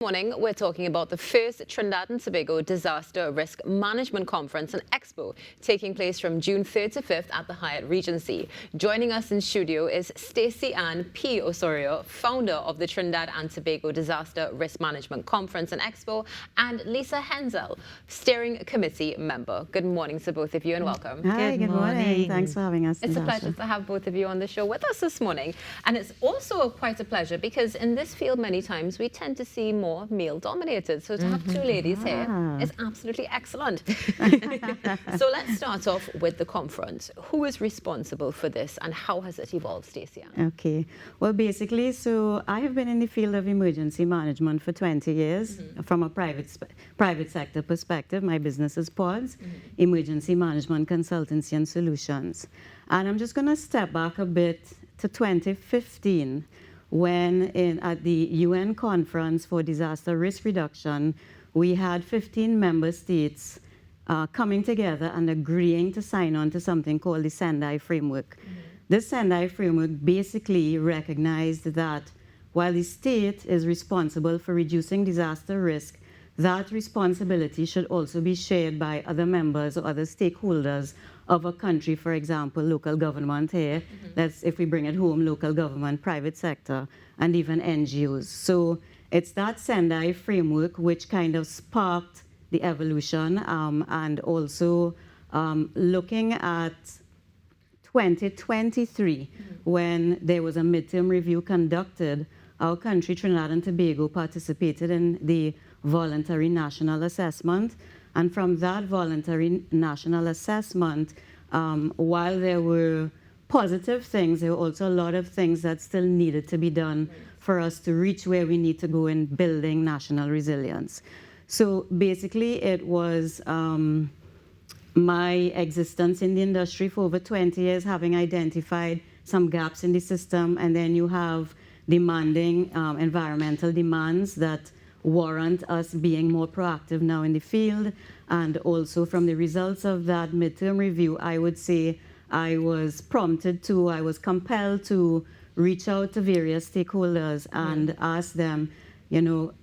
Morning, we're talking about the first Trinidad and Tobago Disaster Risk Management Conference and Expo taking place from June 3rd to 5th at the Hyatt Regency. Joining us in studio is Stacey-Ann P. Osoria, founder of the Trinidad and Tobago Disaster Risk Management Conference and Expo, and Lisa Henzill, steering committee member. Good morning to both of you and welcome. Hi, good morning. Thanks for having us. It's a pleasure to have both of you on the show with us this morning. And it's also quite a pleasure because in this field many times we tend to see more male-dominated. So to have two ladies here is absolutely excellent. So let's start off with the conference. Who is responsible for this and how has it evolved, Stacey-Ann? Okay. Well, basically, so I have been in the field of emergency management for 20 years from a private sector perspective. My business is PODS, Emergency Management Consultancy and Solutions. And I'm just going to step back a bit to 2015. When at the UN Conference for Disaster Risk Reduction, we had 15 member states coming together and agreeing to sign on to something called the Sendai Framework. This Sendai Framework basically recognized that while the state is responsible for reducing disaster risk, that responsibility should also be shared by other members or other stakeholders of a country, for example, local government here. That's, if we bring it home, local government, private sector, and even NGOs. So it's that Sendai framework which kind of sparked the evolution and also looking at 2023, when there was a midterm review conducted, our country, Trinidad and Tobago, participated in the voluntary national assessment. And from that voluntary national assessment, while there were positive things, there were also a lot of things that still needed to be done for us to reach where we need to go in building national resilience. So basically, it was my existence in the industry for over 20 years, having identified some gaps in the system, and then you have demanding environmental demands that warrant us being more proactive now in the field. And also from the results of that midterm review, I would say I was compelled to reach out to various stakeholders and ask them, you know,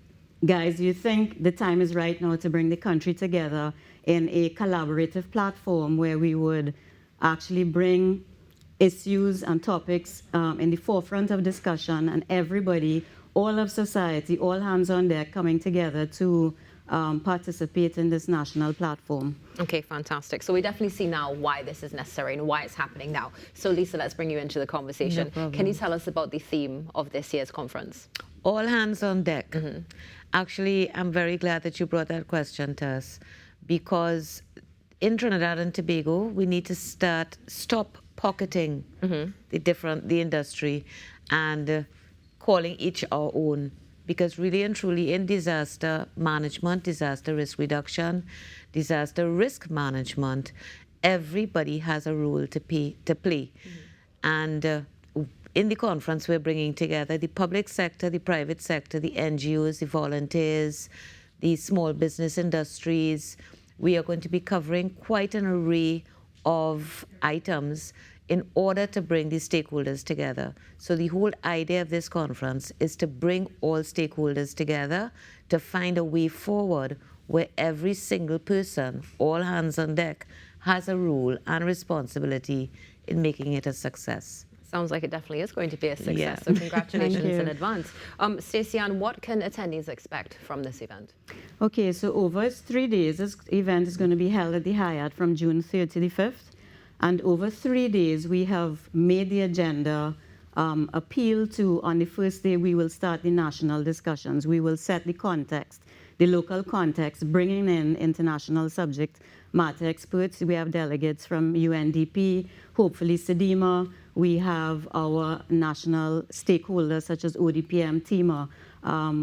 guys, you think the time is right now to bring the country together in a collaborative platform where we would actually bring issues and topics in the forefront of discussion, and everybody, all of society, all hands on deck, coming together to participate in this national platform. Okay, fantastic. So we definitely see now why this is necessary and why it's happening now. So Lisa, let's bring you into the conversation. No Can you tell us about the theme of this year's conference? All hands on deck. Actually, I'm very glad that you brought that question to us, because in Trinidad and Tobago, we need to stop pocketing the industry and calling each our own. Because really and truly in disaster management, disaster risk reduction, disaster risk management, everybody has a role to play. And in the conference, we're bringing together the public sector, the private sector, the NGOs, the volunteers, the small business industries. We are going to be covering quite an array of items in order to bring these stakeholders together. So the whole idea of this conference is to bring all stakeholders together to find a way forward where every single person, all hands on deck, has a role and responsibility in making it a success. Sounds like it definitely is going to be a success, Yeah. so congratulations Thank you. in advance. Stacey-Ann, what can attendees expect from this event? Okay, so over 3 days, this event is going to be held at the Hyatt from June 3rd to the 5th. And over 3 days, we have made the agenda appeal to, on the first day, we will start the national discussions. We will set the context, the local context, bringing in international subject matter experts. We have delegates from UNDP, hopefully SEDIMA. We have our national stakeholders such as ODPM, TIMA.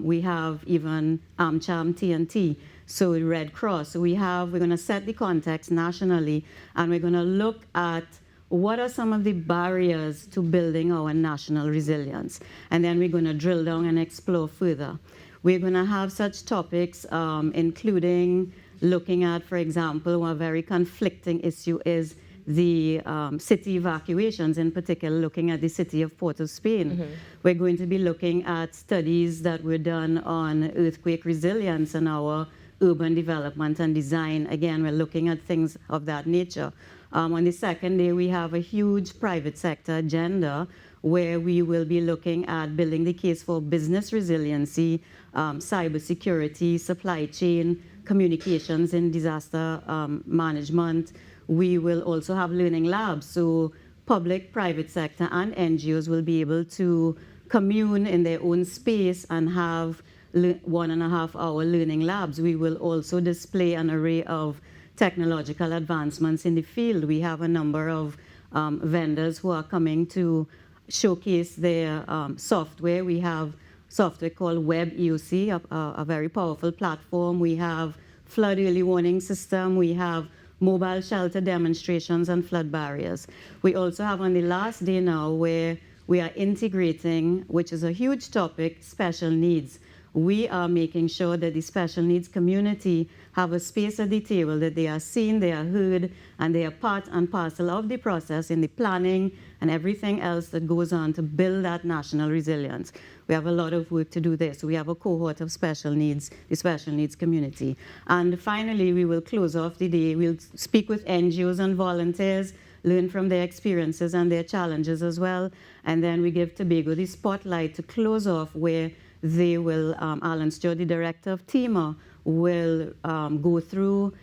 We have even AmCham, TNT. So Red Cross. So we're going to set the context nationally, and we're going to look at what are some of the barriers to building our national resilience. And then we're going to drill down and explore further. We're going to have such topics, including looking at, for example, one very conflicting issue is the city evacuations, in particular looking at the city of Port of Spain. We're going to be looking at studies that were done on earthquake resilience and our urban development and design. Again, we're looking at things of that nature. On the second day, we have a huge private sector agenda where we will be looking at building the case for business resiliency, cybersecurity, supply chain, communications in disaster management. We will also have learning labs, so public, private sector, and NGOs will be able to commune in their own space and have 1.5-hour learning labs. We will also display an array of technological advancements in the field. We have a number of vendors who are coming to showcase their software. We have software called Web EOC, a very powerful platform. We have flood early warning system. We have mobile shelter demonstrations and flood barriers. We also have on the last day now where we are integrating, which is a huge topic, special needs. We are making sure that the special needs community have a space at the table, that they are seen, they are heard, and they are part and parcel of the process in the planning and everything else that goes on to build that national resilience. We have a lot of work to do there. So we have a cohort of special needs, the special needs community. And finally, we will close off the day. We'll speak with NGOs and volunteers, learn from their experiences and their challenges as well. And then we give Tobago the spotlight to close off, where they will, Alan Stewart, the director of TEMA, will go through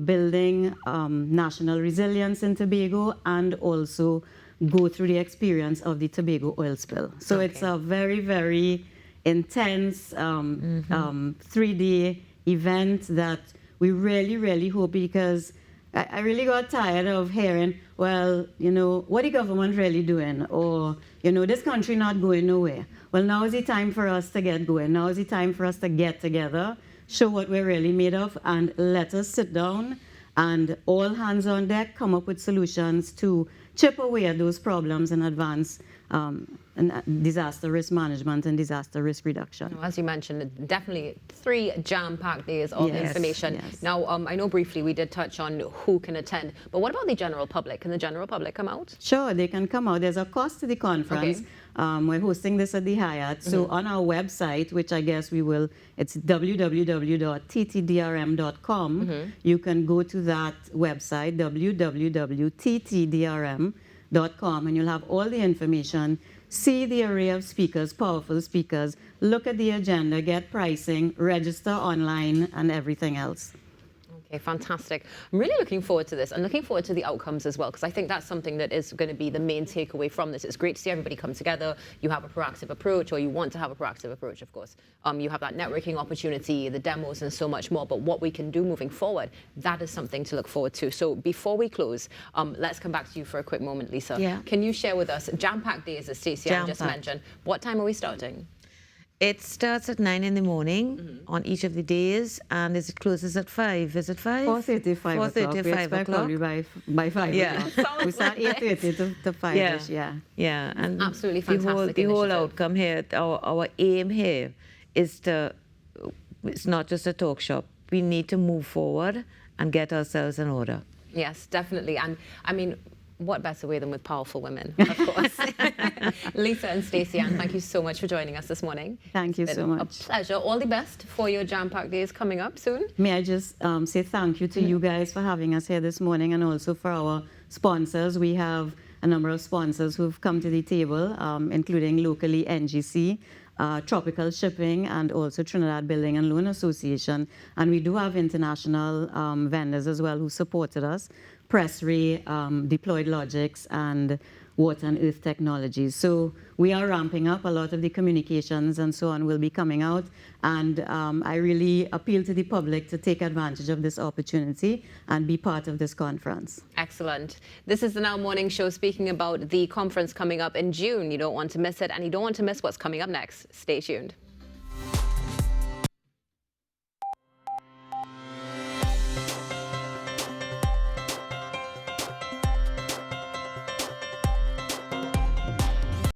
building national resilience in Tobago and also go through the experience of the Tobago oil spill. So it's a very, very intense 3-day event that we really, really hope, because I really got tired of hearing, well, you know, what the government really doing? Or, you know, this country not going nowhere. Well, now is the time for us to get going. Now is the time for us to get together, show what we're really made of, and let us sit down and all hands on deck come up with solutions to chip away at those problems and advance disaster risk management and disaster risk reduction. As you mentioned, definitely 3 jam-packed days of information. Yes. Now, I know briefly we did touch on who can attend, but what about the general public? Can the general public come out? Sure, they can come out. There's a cost to the conference. We're hosting this at the Hyatt. So on our website, which I guess we will, it's www.ttdrm.com. You can go to that website, www.ttdrm.com, and you'll have all the information. See the array of speakers, powerful speakers, look at the agenda, get pricing, register online, and everything else. Okay, fantastic. I'm really looking forward to this and looking forward to the outcomes as well, because I think that's something that is going to be the main takeaway from this. It's great to see everybody come together. You have a proactive approach, or you want to have a proactive approach, of course. You have that networking opportunity, the demos, and so much more. But what we can do moving forward, that is something to look forward to. So before we close, let's come back to you for a quick moment, Lisa. Yeah. Can you share with us, jam-packed days, as Stacey-Ann just mentioned. What time are we starting? It starts at 9 in the morning on each of the days, and it closes at 5. Is it 5? 4:30, 5 o'clock. 4:30, We 5 expect o'clock. probably by 5 o'clock. We start 8:30 to 5-ish, Yeah, and Absolutely fantastic the whole initiative. outcome here, our aim here is it's not just a talk shop. We need to move forward and get ourselves in order. Yes, definitely. And I mean, what better way than with powerful women, of course. Lisa and Stacey-Ann, thank you so much for joining us this morning. Thank you It's so been much. a pleasure. All the best for your jam-packed days coming up soon. May I just say thank you to you guys for having us here this morning, and also for our sponsors. We have a number of sponsors who've come to the table, including locally NGC, Tropical Shipping, and also Trinidad Building and Loan Association. And we do have international vendors as well who supported us. Pressray, Deployed Logics, and Water and Earth Technologies. So we are ramping up. A lot of the communications and so on will be coming out. And I really appeal to the public to take advantage of this opportunity and be part of this conference. Excellent. This is the Now Morning Show speaking about the conference coming up in June. You don't want to miss it, and you don't want to miss what's coming up next. Stay tuned.